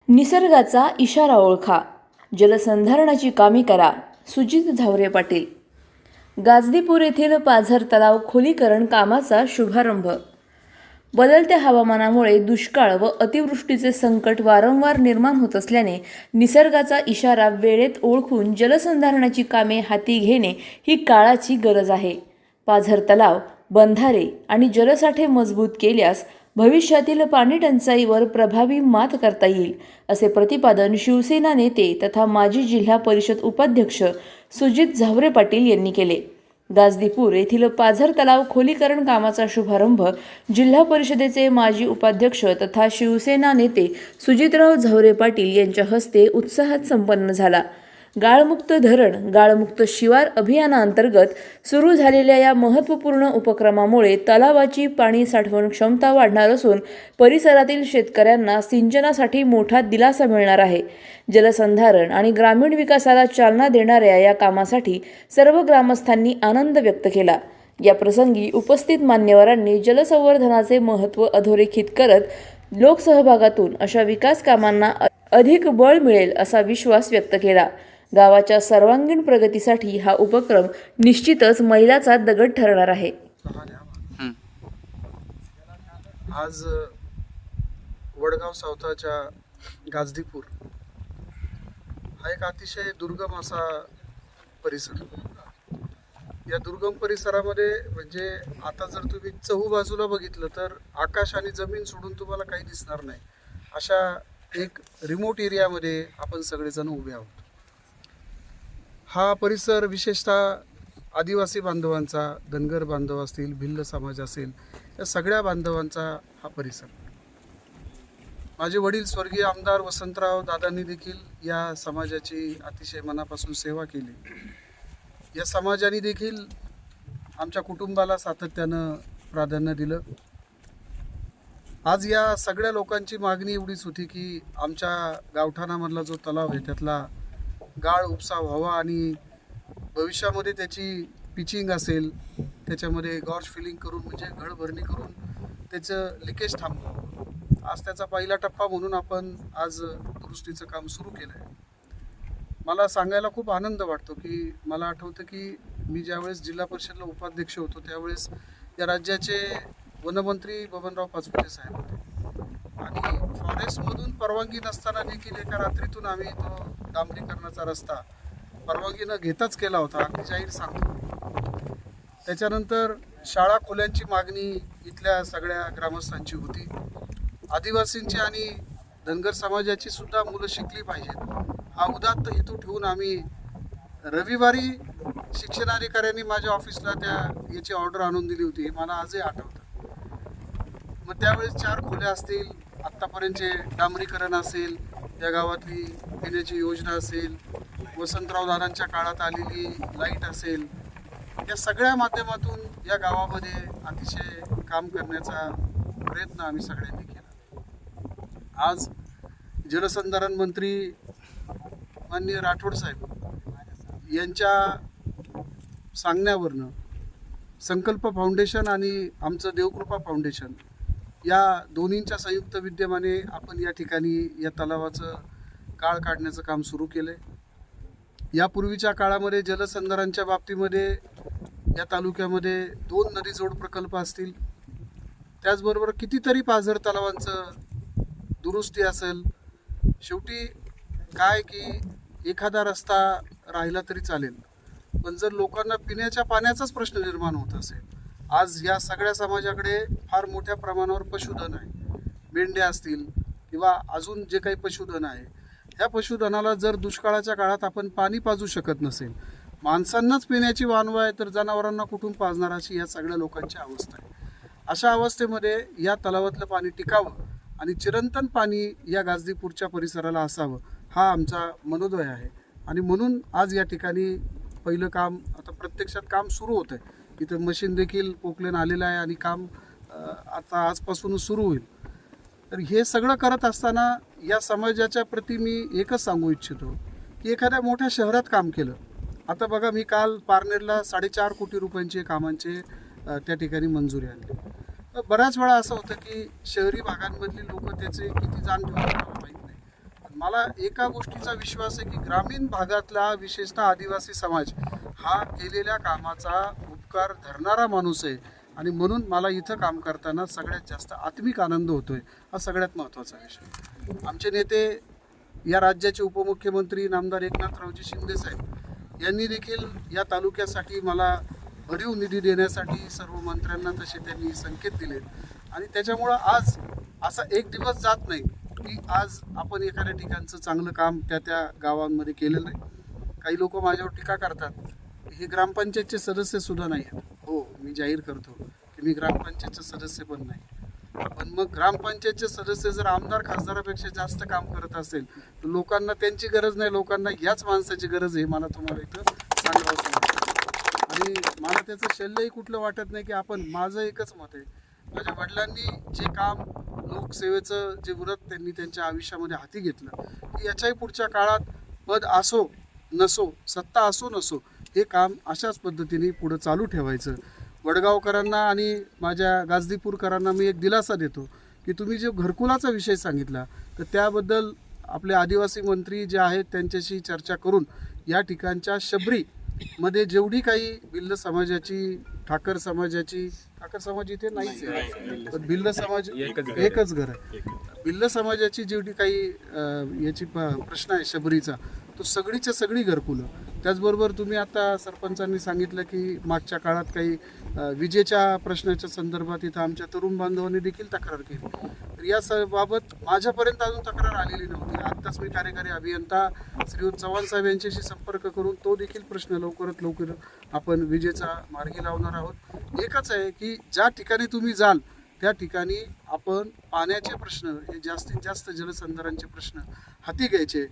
निसर्गाचा इशारा ओळखा, जलसंधारणाची कामे करा. सुजित झावरे पाटील. गाजदीपूर येथील पाझर तलाव खोलीकरण कामाचा शुभारंभ. बदलत्या हवामानामुळे दुष्काळ व अतिवृष्टीचे संकट वारंवार निर्माण होत असल्याने निसर्गाचा इशारा वेळेत ओळखून जलसंधारणाची कामे हाती घेणे ही काळाची गरज आहे. पाझर तलाव, बंधारे आणि जलसाठे मजबूत केल्यास भविष्यातील पाणी टंचाईवर प्रभावी मात करता येईल, असे प्रतिपादन शिवसेना नेते तथा माजी जिल्हा परिषद उपाध्यक्ष सुजित झावरे पाटील यांनी केले. गाजदीपूर येथील पाझर तलाव खोलीकरण कामाचा शुभारंभ जिल्हा परिषदेचे माजी उपाध्यक्ष तथा शिवसेना नेते सुजितराव झावरे पाटील यांच्या हस्ते उत्साहात संपन्न झाला. गाळमुक्त धरण, गाळमुक्त शिवार अभियानाअंतर्गत सुरू झालेल्या या महत्त्वपूर्ण उपक्रमामुळे तलावाची पाणी साठवण क्षमता वाढणार असून परिसरातील शेतकऱ्यांना सिंचनासाठी मोठा दिलासा मिळणार आहे. जलसंधारण आणि ग्रामीण विकासाला चालना देणाऱ्या या कामासाठी सर्व ग्रामस्थांनी आनंद व्यक्त केला. या प्रसंगी उपस्थित मान्यवरांनी जलसंवर्धनाचे महत्त्व अधोरेखित करत लोकसहभागातून अशा विकास कामांना अधिक बळ मिळेल असा विश्वास व्यक्त केला. गावाच्या सर्वांगीण प्रगतीसाठी हा उपक्रम निश्चितच मैलाचा दगड ठरणार आहे. आज वडगाव सावताच्या गाजदीपूर हा एक अतिशय दुर्गम असा परिसर. या दुर्गम परिसरामध्ये म्हणजे आता जर तुम्ही चहूबाजूला बघितलं तर आकाश आणि जमीन सोडून तुम्हाला काही दिसणार नाही, अशा एक रिमोट एरियामध्ये आपण सगळेजण उभे आहोत. हा परिसर विशेषतः आदिवासी बांधवांचा, धनगर बांधव असतील, भिल्ल समाज असेल, या सगळ्या बांधवांचा हा परिसर. माझे वडील स्वर्गीय आमदार वसंतराव दादांनी देखील या समाजाची अतिशय मनापासून सेवा केली. या समाजाने देखील आमच्या कुटुंबाला सातत्यानं प्राधान्य दिलं. आज या सगळ्या लोकांची मागणी एवढीच होती की आमच्या गावठाणामधला जो तलाव आहे त्यातला गाळ उपसा व्हावा आणि भविष्यामध्ये त्याची पिचिंग असेल, त्याच्यामध्ये गॉर्ज फिलिंग करून म्हणजे गळभरणी करून त्याचं लिकेज थांबवावं. आज त्याचा पहिला टप्पा म्हणून आपण आज दुरुस्तीचं काम सुरू केलं आहे. मला सांगायला खूप आनंद वाटतो की मला आठवतं की मी ज्यावेळेस जिल्हा परिषदला उपाध्यक्ष होतो त्यावेळेस या राज्याचे वनमंत्री बबनराव पाचपुते साहेब होते आणि फॉरेस्टमधून परवानगी नसताना देखील एका रात्रीतून आम्ही तो डांबरीकरणाचा रस्ता परवानगी न घेताच केला होता, अगदी जाहीर सांगतो. त्याच्यानंतर शाळा खोल्यांची मागणी इथल्या सगळ्या ग्रामस्थांची होती. आदिवासींची आणि धनगर समाजाची सुद्धा मुलं शिकली पाहिजेत हा उदात्त हेतू ठेवून आम्ही रविवारी शिक्षणाधिकाऱ्यांनी माझ्या ऑफिसला याची ऑर्डर आणून दिली होती, हे मला आजही आठवतं. मग त्यावेळेस 4 खोल्या असतील, आत्तापर्यंतचे डांबरीकरण असेल, या गावातली पिण्याची योजना असेल, वसंतराव दादांच्या काळात आलेली लाईट असेल, या सगळ्या माध्यमातून या गावामध्ये अतिशय काम करण्याचा प्रयत्न आम्ही सगळ्यांनी केला. आज जलसंधारण मंत्री माननीय राठोड साहेब यांच्या सांगण्यावरनं संकल्प फाउंडेशन आणि आमचं देवकृपा फाउंडेशन या दोन्हींच्या संयुक्त विद्यमाने आपण या ठिकाणी या तलावाचं गाळ काढण्याचं काम सुरू केलं आहे. यापूर्वीच्या काळामध्ये जलसंधारणाच्या बाबतीमध्ये या तालुक्यामध्ये 2 नदीजोड प्रकल्प असतील, त्याचबरोबर कितीतरी पाझर तलावांचं दुरुस्ती असेल. शेवटी काय की एखादा रस्ता राहिला तरी चालेल, पण जर लोकांना पिण्याच्या पाण्याचाच प्रश्न निर्माण होत असेल. आज या सगळ्या समाजाकडे फार मोठ्या प्रमाणावर पशुधन आहे, मेंढ्या असतील किंवा अजून जे काही पशुधन आहे, ह्या पशुधनाला जर दुष्काळाच्या काळात आपण पाणी पाजू शकत नसेल, माणसांनाच पिण्याची वानवा आहे तर जनावरांना कुठून पाजणार, अशी या सगळ्या लोकांची अवस्था आहे. अशा अवस्थेमध्ये या तलावातलं पाणी टिकावं आणि चिरंतन पाणी या गाजदीपूरच्या परिसराला असावं हा आमचा मनोदय आहे. आणि म्हणून आज या ठिकाणी पहिलं काम आता प्रत्यक्षात काम सुरू होतं आहे. इथं मशीन देखील पोकलेन आलेलं आहे आणि काम आता आजपासूनच सुरू होईल. तर हे सगळं करत असताना या समाजाच्या प्रती मी एकच सांगू इच्छितो की एखाद्या मोठ्या शहरात काम केलं. आता बघा, मी काल पारनेरला 4.5 कोटी रुपयांचे कामांचे त्या ठिकाणी मंजुरी आणली. तर बऱ्याच वेळा असं होतं की शहरी भागांमधली लोक त्याचे किती जाण ठेवतात मला माहीत नाही. मला एका गोष्टीचा विश्वास आहे की ग्रामीण भागातला विशेषतः आदिवासी समाज हा केलेल्या कामाचा उपकार धरणारा माणूस आहे आणि म्हणून मला इथं काम करताना सगळ्यात जास्त आत्मिक आनंद होतोय. हा सगळ्यात महत्त्वाचा विषय. आमचे नेते या राज्याचे उपमुख्यमंत्री नामदार एकनाथरावजी शिंदे साहेब यांनी देखील या तालुक्यासाठी मला भरीव निधी देण्यासाठी सर्व मंत्र्यांना तसे त्यांनी संकेत दिले आणि त्याच्यामुळं आज असा एक दिवस जात नाही की आज आपण एखाद्या ठिकाणचं चांगलं काम त्या गावांमध्ये केलेलं नाही. काही लोक माझ्यावर टीका करतात, हे ग्रामपंचायतचे सदस्य सुद्धा नाही आहेत. हो, मी जाहीर करतो की मी ग्रामपंचायतचे सदस्य पण नाही, पण मग ग्रामपंचायतचे सदस्य जर आमदार खासदारापेक्षा जास्त काम करत असेल तर लोकांना त्यांची गरज नाही, लोकांना याच माणसाची गरज आहे. मला तुम्हाला इथं सांगावं वाटतं आणि मला त्याचं शल्यही कुठलं वाटत नाही की माझं एकच मत आहे, माझ्या वडिलांनी जे काम लोकसेवेचं जे व्रत त्यांनी त्यांच्या आयुष्यामध्ये हाती घेतलं, याच्याही पुढच्या काळात पद असो नसो, सत्ता असो नसो, हे काम अशाच पद्धतीने पुढं चालू ठेवायचं. वडगावकरांना आणि माझ्या गाजदीपूरकरांना मी एक दिलासा देतो की तुम्ही जो घरकुलाचा विषय सांगितला तर त्याबद्दल आपले आदिवासी मंत्री जे आहेत त्यांच्याशी चर्चा करून या ठिकाणच्या शबरीमध्ये जेवढी काही भिल्ल समाजाची, ठाकर समाज इथे नाहीच आहे, पण भिल्ल समाज एकच घर आहे. भिल्ल समाजाची जेवढी काही याची प्रश्न आहे शबरीचा, तो सगळीच्या सगळी घरकुलं. त्याचबरोबर तुम्ही आता सरपंचांनी सांगितलं की मागच्या काळात काही विजेच्या प्रश्नाच्या संदर्भात इथं आमच्या तरुण बांधवांनी देखील तक्रार केली. तर या बाबत माझ्यापर्यंत अजून तक्रार आलेली नव्हती. आत्ताच मी कार्यकारी अभियंता श्रीयुत चव्हाण साहेब यांच्याशी संपर्क करून तो देखील प्रश्न लवकरात लवकर आपण विजेचा मार्गी लावणार आहोत. एकच आहे की ज्या ठिकाणी तुम्ही जाल त्या ठिकाणी आपण पाण्याचे प्रश्न, हे जास्तीत जास्त जलसंधारणचे प्रश्न हाती घ्यायचे.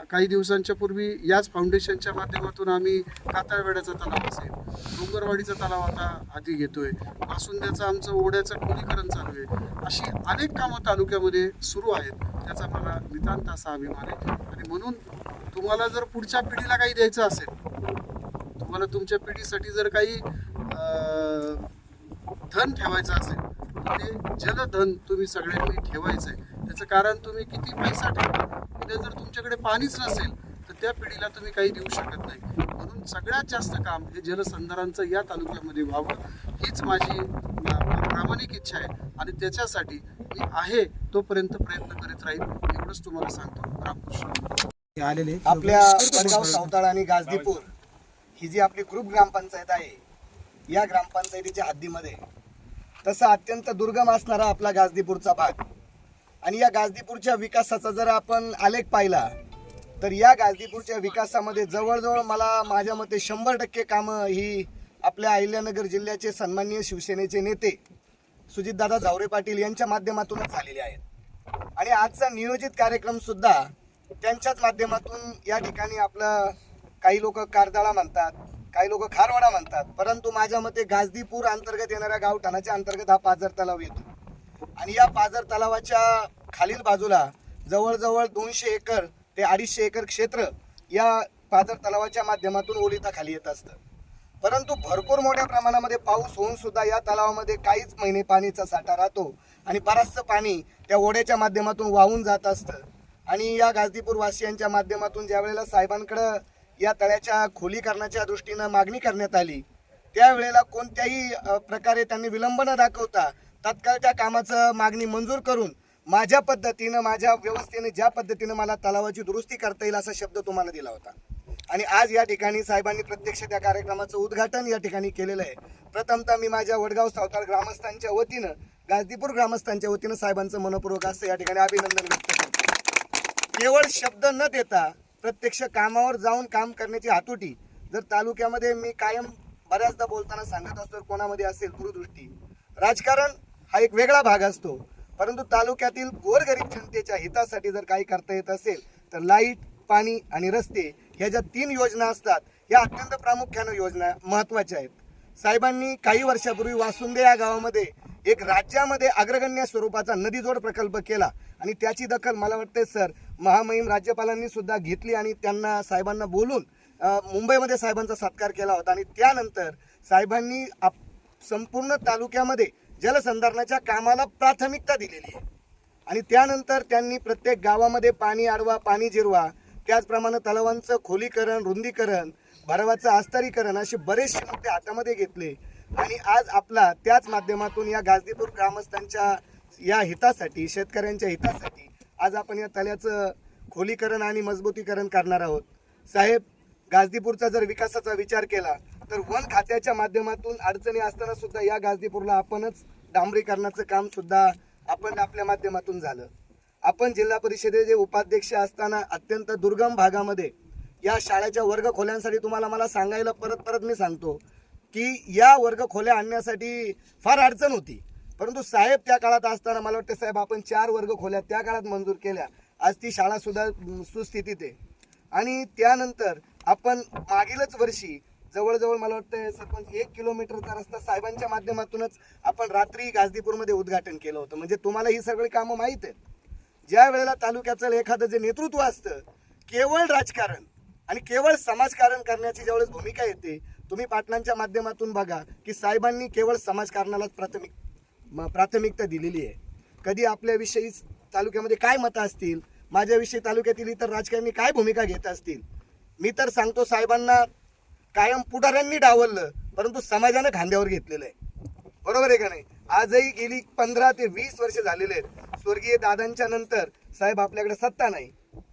काही दिवसांच्या पूर्वी याच फाउंडेशनच्या माध्यमातून आम्ही कातळवेड्याचा तलाव असेल, डोंगरवाडीचा तलाव आता हाती घेतोय, वासुंद्याचं आमचं ओढ्याचं खोलीकरण चालू आहे. अशी अनेक कामं तालुक्यामध्ये सुरू आहेत. त्याचा मला नितांत असा अभिमान आहे आणि म्हणून तुम्हाला जर पुढच्या पिढीला काही द्यायचं असेल, तुम्हाला तुमच्या पिढीसाठी जर काही धन ठेवायचं असेल तर ते जलधन तुम्ही सगळ्यांनी ठेवायचं आहे. त्याचं कारण तुम्ही किती पैसा ठेवा, उद्या जर तुमच्याकडे पाणीच नसेल तर त्या पिढीला तुम्ही काही देऊ शकत नाही. म्हणून सगळ्यात जास्त काम हे जलसंधारणचं या तालुक्यामध्ये व्हावं, हीच माझी प्रामाणिक इच्छा आहे आणि त्याच्यासाठी मी आहे तोपर्यंत प्रयत्न करीत राहील. एवढंच तुम्हाला सांगतो. रामकृष्ण. आलेले आपल्या वडगाव, सावताळ आणि गाजदीपूर ही जी आपली ग्रुप ग्रामपंचायत आहे, या ग्रामपंचायतीच्या हद्दीमध्ये तसा अत्यंत दुर्गम असणारा आपला गाजदीपूरचा भाग आणि या गाजदीपूरच्या विकासाचा जर आपण आलेख पाहिला तर या गाजदीपूरच्या विकासामध्ये जवळजवळ मला माझ्या मते 100% कामं ही आपल्या अहिल्यानगर जिल्ह्याचे सन्माननीय शिवसेनेचे नेते सुजितदादा झावरे पाटील यांच्या माध्यमातूनच झालेले आहेत आणि आजचा नियोजित कार्यक्रम सुद्धा त्यांच्याच माध्यमातून या ठिकाणी आपलं काही लोक कारदाळा म्हणतात, काही लोक खारवाडा म्हणतात, परंतु माझ्या मते गाजदीपूर अंतर्गत येणाऱ्या गावठाणाच्या अंतर्गत हा पाझर तलाव येतो आणि या पाझर तलावाच्या खालील बाजूला जवळजवळ 200 एकर ते 250 एकर क्षेत्र या पाझर तलावाच्या माध्यमातून ओलिता खाली येत असतं. परंतु भरपूर मोठ्या प्रमाणामध्ये पाऊस होऊन सुद्धा या तलावामध्ये काहीच महिने पाणीचा साठा राहतो आणि बराचसं पाणी त्या ओढ्याच्या माध्यमातून वाहून जात असतं. आणि या गाजदीपूर वासियांच्या माध्यमातून ज्या वेळेला साहेबांकडं या तळ्याच्या खोलीकरणाच्या दृष्टीनं मागणी करण्यात आली, त्यावेळेला कोणत्याही प्रकारे त्यांनी विलंब न दाखवता तात्काळ त्या कामाचं मागणी मंजूर करून माझ्या पद्धतीनं, माझ्या व्यवस्थेने ज्या पद्धतीनं मला तलावाची दुरुस्ती करता येईल असा शब्द तुम्हाला दिला होता आणि आज या ठिकाणी साहेबांनी प्रत्यक्ष त्या कार्यक्रमाचं उद्घाटन या ठिकाणी केलेलं आहे. प्रथमतः मी माझ्या वडगाव सावताळ ग्रामस्थांच्या वतीनं, गाजदीपूर ग्रामस्थांच्या वतीनं साहेबांचं मनपूर्वक असं या ठिकाणी अभिनंदन व्यक्त करतो. केवळ शब्द न देता प्रत्यक्ष कामावर जाऊन काम करण्याची हातोटी जर तालुक्यामध्ये, मी कायम बऱ्याचदा बोलताना सांगत असतो, कोणामध्ये असेल दूरदृष्टी, राजकारण हा एक वेगळा भाग असतो, परंतु तालुक्यातील गोरगरीब जनतेच्या हितासाठी जर काही करता येत असेल तर लाईट, पाणी आणि रस्ते ह्या ज्या 3 योजना असतात या अत्यंत प्रामुख्यानं योजना महत्त्वाच्या आहेत. साहेबांनी काही वर्षापूर्वी वासुंदे या गावामध्ये एक राज्यामध्ये अग्रगण्य स्वरूपाचा नदीजोड प्रकल्प केला आणि त्याची दखल मला वाटते सर महामहिम राज्यपालांनी सुद्धा घेतली आणि त्यांना, साहेबांना बोलून मुंबईमध्ये साहेबांचा सत्कार केला होता आणि त्यानंतर साहेबांनी संपूर्ण तालुक्यामध्ये जलसंधारणाच्या कामाला प्राथमिकता दिलेली आहे. आणि त्यानंतर त्यांनी प्रत्येक गावामध्ये पाणी अडवा, पाणी जिरवा, त्याचप्रमाणे तलावांचं खोलीकरण, रुंदीकरण, भरावाचं आस्तरीकरण असे बरेचसे मुद्दे हातामध्ये घेतले. आणि आज आपला त्याच माध्यमातून या गाजदीपूर ग्रामस्थांच्या या हितासाठी, शेतकऱ्यांच्या हितासाठी आज आपण या तळ्याचं खोलीकरण आणि मजबूतीकरण करणार आहोत. साहेब, गाजदीपूरचा जर विकासाचा विचार केला तर वन खात्याच्या माध्यमातून अडचणी असताना सुद्धा या गाजदीपूरला आपणच डांबरीकरणाचं काम सुद्धा आपण आपल्या माध्यमातून झालं. आपण जिल्हा परिषदेचे उपाध्यक्ष असताना अत्यंत दुर्गम भागामध्ये या शाळेच्या वर्ग खोल्यांसाठी तुम्हाला मला सांगायला परत मी सांगतो की या वर्ग खोल्या आणण्यासाठी फार अडचण होती. परंतु साहेब त्या काळात असताना मला वाटतं साहेब आपण 4 वर्ग खोल्या त्या काळात मंजूर केल्या. आज ती शाळा सुद्धा सुस्थितीत आहे. आणि त्यानंतर आपण मागीलच वर्षी जवळजवळ मला वाटतं सरपंच 1 किलोमीटरचा रस्ता साहेबांच्या माध्यमातूनच आपण रात्री गाजदीपूरमध्ये उद्घाटन केलं होतं. म्हणजे तुम्हाला ही सगळी कामं माहीत आहेत. ज्या वेळेला तालुक्याचं एखादं जे नेतृत्व असतं, केवळ राजकारण आणि केवळ समाजकारण करण्याची ज्यावेळेस भूमिका येते, तुम्ही पाटलांच्या माध्यमातून बघा की साहेबांनी केवळ समाजकारणालाच प्राथमिकता दिलेली आहे. कधी आपल्याविषयी तालुक्यामध्ये काय मतं असतील, माझ्याविषयी तालुक्यातील इतर राजकारणी काय भूमिका घेत असतील, मी तर सांगतो साहेबांना कायम पुढाऱ्यांनी डावललं परंतु समाजानं खांद्यावर घेतलेलं आहे. बरोबर आहे का नाही? आजही गेली 15 ते 20 वर्ष झालेले आहेत. स्वर्गीय दादांच्या नंतर साहेब आपल्याकडे सत्ता नाही,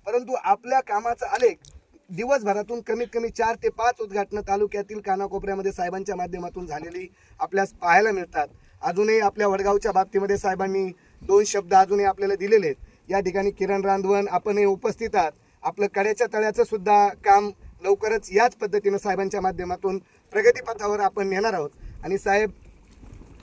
परंतु आपल्या कामाचा आलेख दिवसभरातून कमीत कमी 4 ते 5 उद्घाटनं तालुक्यातील कानाकोपऱ्यामध्ये साहेबांच्या माध्यमातून झालेली आपल्यास पाहायला मिळतात. अजूनही आपल्या वडगावच्या बाबतीमध्ये साहेबांनी 2 शब्द अजूनही आपल्याला दिलेले आहेत. या ठिकाणी किरण रांधवन आपणही उपस्थित आहात. आपलं कड्याच्या तळ्याचं सुद्धा काम लवकरच याच पद्धतीनं साहेबांच्या माध्यमातून प्रगतीपथावर आपण नेणार आहोत. आणि साहेब,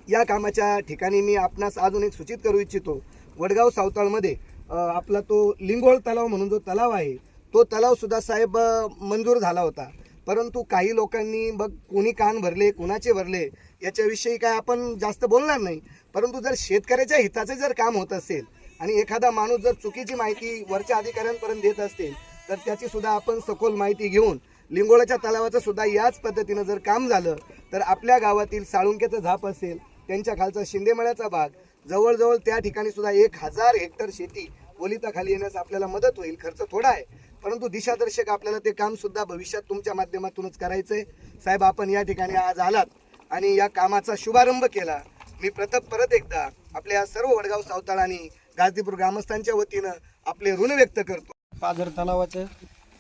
या कामाच्या ठिकाणी मी आपणास अजून एक सूचित करू इच्छितो. वडगाव सावताळमध्ये आपला तो लिंगोळ तलाव म्हणून जो तलाव आहे, तो तलाव सुद्धा साहेब मंजूर झाला होता. परंतु काही लोकांनी कोणी कान भरले, कुणाचे भरले याच्याविषयी काय आपण जास्त बोलणार नाही. परंतु जर शेतकऱ्याच्या हिताचे जर काम होत असेल आणि एखादा माणूस जर चुकीची माहिती वरच्या अधिकाऱ्यांपर्यंत देत असेल तर त्याची सुद्धा आपण सखोल माहिती घेऊन लिंगोळाच्या तलावाचं सुद्धा याच पद्धतीनं जर काम झालं तर आपल्या गावातील साळुंक्याचं झाप असेल, त्यांच्या खालचा शिंदेमळ्याचा भाग, जवळजवळ त्या ठिकाणी सुद्धा 1000 हेक्टर शेती ओलिताखाली येण्यास आपल्याला मदत होईल. खर्च थोडा आहे परंतु दिशादर्शक आपल्याला ते काम सुद्धा भविष्यात तुमच्या माध्यमातूनच करायचंय. साहेब, आपण या ठिकाणी आज आलात आणि या कामाचा शुभारंभ केला. मी परत एकदा आपल्या सर्व वडगाव सावताळ आणि गाजदीपूर ग्रामस्थांच्या वतीनं आपले ऋण व्यक्त करतो. पाझर तलावाचं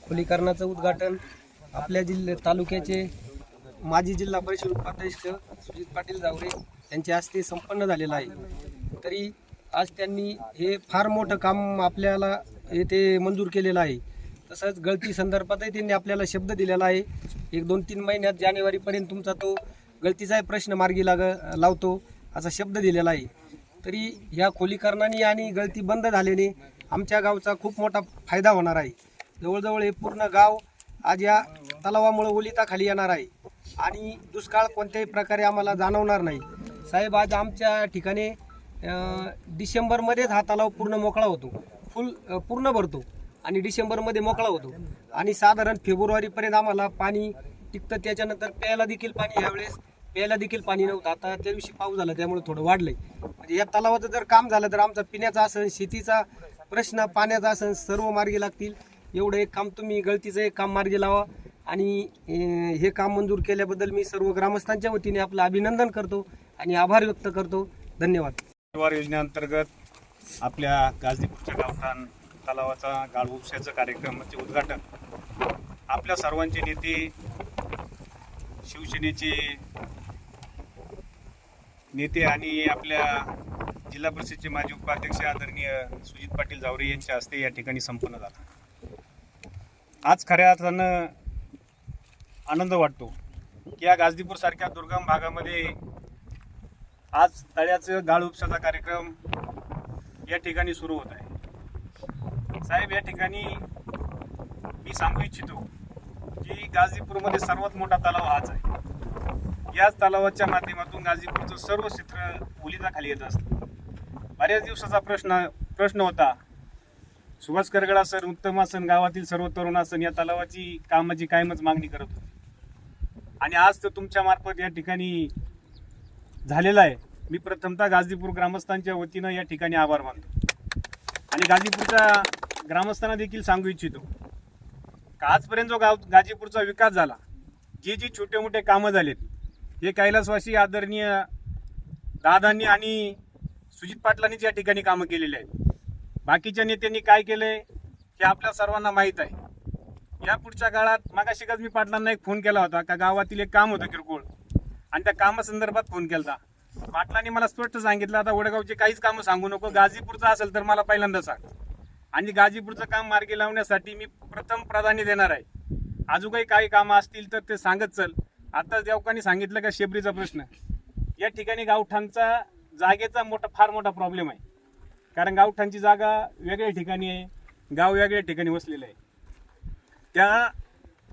खोलीकरणाचं उद्घाटन आपल्या तालुक्याचे माजी जिल्हा परिषद उपाध्यक्ष सुजित पाटील जावरे यांच्या हस्ते संपन्न झालेलं आहे. तरी आज त्यांनी हे फार मोठं काम आपल्याला येथे मंजूर केलेलं आहे. तसंच गळती संदर्भातही त्यांनी आपल्याला शब्द दिलेला आहे. 1-2-3 महिन्यात जानेवारीपर्यंत तुमचा तो गळतीचाही प्रश्न मार्गी लावतो असा शब्द दिलेला आहे. तरी ह्या खोलीकरणाने आणि गळती बंद झाल्याने आमच्या गावचा खूप मोठा फायदा होणार आहे. जवळजवळ हे पूर्ण गाव आज या तलावामुळे ओलिताखाली येणार आहे आणि दुष्काळ कोणत्याही प्रकारे आम्हाला जाणवणार नाही. साहेब, आज आमच्या ठिकाणी डिसेंबरमध्येच हा तलाव पूर्ण मोकळा होतो, पूर्ण भरतो आणि डिसेंबरमध्ये मोकळा होतो आणि साधारण फेब्रुवारीपर्यंत आम्हाला पाणी टिकतं. त्याच्यानंतर प्यायला देखील पाणी, यावेळेस प्यायला देखील पाणी नव्हतं. आता त्या दिवशी पाऊस झाला त्यामुळे थोडं वाढलंय. म्हणजे या तलावाचं जर काम झालं तर आमचा पिण्याचा असेल, शेतीचा प्रश्न, पाण्याचा असेल, सर्व मार्गी लागतील. एवढं एक काम तुम्ही गळतीचं एक काम मार्गी लावा. आणि हे काम मंजूर केल्याबद्दल मी सर्व ग्रामस्थांच्या वतीने आपलं अभिनंदन करतो आणि आभार व्यक्त करतो. धन्यवाद. निवार योजनेअंतर्गत आपल्या गाजदीपूरच्या गावठाण तलावाचा गाळ उपशाचं कार्यक्रमाचे उद्घाटन आपल्या सर्वांचे नेते, शिवसेनेचे नेते आणि आपल्या जिल्हा परिषदेचे माजी उपाध्यक्ष आदरणीय सुजित पाटील जावरे यांच्या हस्ते या ठिकाणी संपन्न झाला. आज खऱ्या अर्थानं आनंद वाटतो की या गाजदीपूर सारख्या दुर्गम भागामध्ये आज तळ्याचं गाळ उपशाचा कार्यक्रम या ठिकाणी सुरू होत आहे. साहेब, या ठिकाणी मी सांगू इच्छितो की गाजदीपूरमध्ये सर्वात मोठा तलाव हाच आहे. याच तलावाच्या माध्यमातून गाजदीपूरचं सर्व क्षेत्र ओलिताखाली येत असतं. बऱ्याच दिवसाचा प्रश्न होता. सुभाष करगड असन, उत्तम असन, गावातील सर्व तरुण असन या तलावाची कामाची कायमच मागणी करत होती आणि आज तर तुमच्या मार्फत या ठिकाणी झालेला आहे. मी प्रथमतः गाजदीपूर ग्रामस्थांच्या वतीनं या ठिकाणी आभार मानतो. आणि गाजीपूरच्या ग्रामस्थांना देखील सांगू इच्छितो का आजपर्यंत जो गाजीपूरचा विकास झाला, जी छोटे मोठे कामं झालेत, हे कैलासवासी आदरणीय दादांनी आणि सुजित पाटलांनीच या ठिकाणी कामं केलेली आहेत. बाकीच्या नेत्यांनी काय केलंय हे आपल्या सर्वांना माहीत आहे. या पुढच्या काळात मागाशिकाच मी पाटलांना एक फोन केला होता का गावातील एक काम होतं किरकोळ, आणि त्या कामासंदर्भात फोन केला. पाटलांनी मला स्पष्ट सांगितलं, आता वडगावचे काहीच कामं सांगू नको, गाजीपूरचं असेल तर मला पहिल्यांदा सांग. आणि गाजीपूरचं काम मार्गी लावण्यासाठी मी प्रथम प्राधान्य देणार आहे. अजूनही काही कामं असतील तर ते सांगत चल. आता देवकांनी सांगितलं का शेबरीचा प्रश्न, या ठिकाणी गावठाणचा जागेचा फार मोठा प्रॉब्लेम आहे. कारण गावठाणची जागा वेगळ्या ठिकाणी आहे, गाव वेगळ्या ठिकाणी वसलेलं आहे.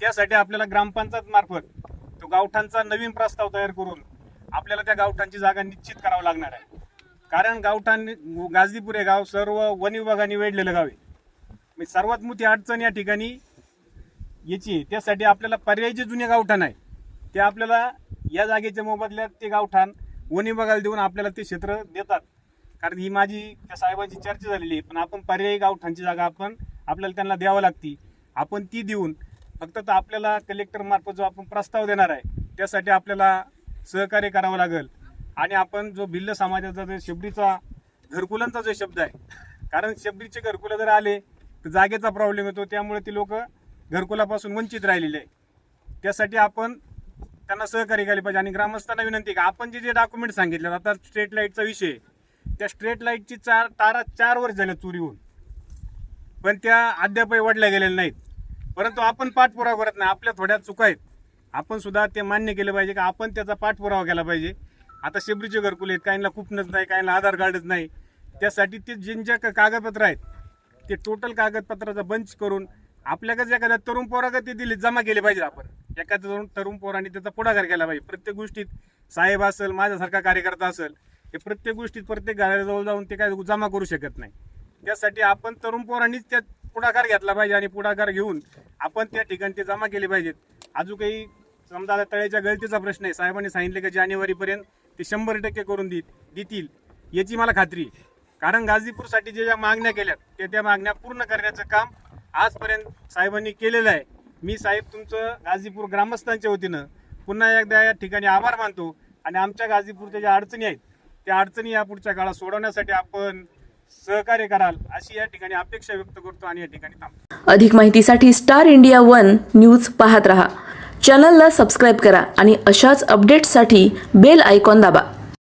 त्यासाठी आपल्याला ग्रामपंचायत मार्फत तो गावठाणचा नवीन प्रस्ताव तयार करून आपल्याला त्या गावठाणची जागा निश्चित करावं लागणार आहे. कारण गावठाण गाजदीपूर हे गाव सर्व वन विभागाने वेढलेलं गाव आहे. म्हणजे सर्वात मोठी अडचण या ठिकाणी याची आहे. त्यासाठी आपल्याला पर्यायी जे जुने गावठाण आहे ते आपल्याला या जागेच्या मोबदल्यात ते गावठाण वन विभागाला देऊन आपल्याला ते क्षेत्र देतात. कारण ही माझी त्या साहेबांची चर्चा झालेली आहे. पण आपण पर्यायी गावठाणची जागा आपल्याला त्यांना द्यावं लागते. आपण ती देऊन फक्त तर आपल्याला कलेक्टर मार्फत जो आपण प्रस्ताव देणार आहे त्यासाठी आपल्याला सहकार्य करावं लागेल. आणि आपण जो भिल्ल समाजाचा जो शेबडीचा घरकुलांचा जो शब्द आहे, कारण शेबडीचे घरकुलं जर आले तर जागेचा प्रॉब्लेम येतो, त्यामुळे ती लोक घरकुलापासून वंचित राहिलेले आहे. त्यासाठी आपण त्यांना सहकार्य केले पाहिजे. आणि ग्रामस्थांना विनंती का आपण जे डॉक्युमेंट सांगितले, आता स्ट्रीट लाईटचा विषय, त्या स्ट्रीट लाईटची तारा 4 वर्ष झाल्या चोरी होऊन, पण त्या अद्यापही वडल्या गेलेल्या नाहीत. परंतु आपण पाठपुरावा करत नाही. आपल्या थोड्या चुका आहेत, आपण सुद्धा ते मान्य केलं पाहिजे का आपण त्याचा पाठपुरावा केला पाहिजे. आता शेबरीचे घरकुल आहेत, काहींना कुपनच नाही, काहींना आधार कार्डच नाही. त्यासाठी ते जे कागदपत्र आहेत ते टोटल कागदपत्राचा बंच करून आपल्याकडे एखाद्या तरुण पोराकडे ते दिले जमा केले पाहिजे. आपण एखाद्या तरुण पोराने त्याचा पुढाकार केला पाहिजे. प्रत्येक गोष्टीत साहेब असेल, माझ्यासारखा कार्यकर्ता असेल, हे प्रत्येक गोष्टीत प्रत्येक घराजवळ जाऊन ते काय जमा करू शकत नाही. त्यासाठी आपण तरुण पोरांनीच त्यात पुढाकार घेतला पाहिजे आणि पुढाकार घेऊन आपण त्या ठिकाणी ते जमा केले पाहिजेत. अजून काही समजा तळ्याच्या गळतीचा प्रश्न आहे, साहेबांनी सांगितले की जानेवारीपर्यंत ते 100% करून देतील याची मला खात्री आहे. कारण गाजीपूरसाठी ज्या मागण्या केल्यात त्या मागण्या पूर्ण करण्याचं काम आजपर्यंत साहेबांनी केलेलं आहे. मी साहेब तुमचं गाजीपूर ग्रामस्थांच्या वतीनं पुन्हा एकदा या ठिकाणी आभार मानतो. आणि आमच्या गाजीपूरच्या ज्या अडचणी आहेत त्या अडचणी या पुढच्या काळात सोडवण्यासाठी आपण सहकार्य कराल अशी या ठिकाणी अपेक्षा व्यक्त करतो आणि या ठिकाणी थांबतो. अधिक माहितीसाठी स्टार इंडिया 1 न्यूज पाहत रहा. चॅनलला सबस्क्राईब करा आणि अशाच अपडेट्ससाठी बेल आयकॉन दाबा.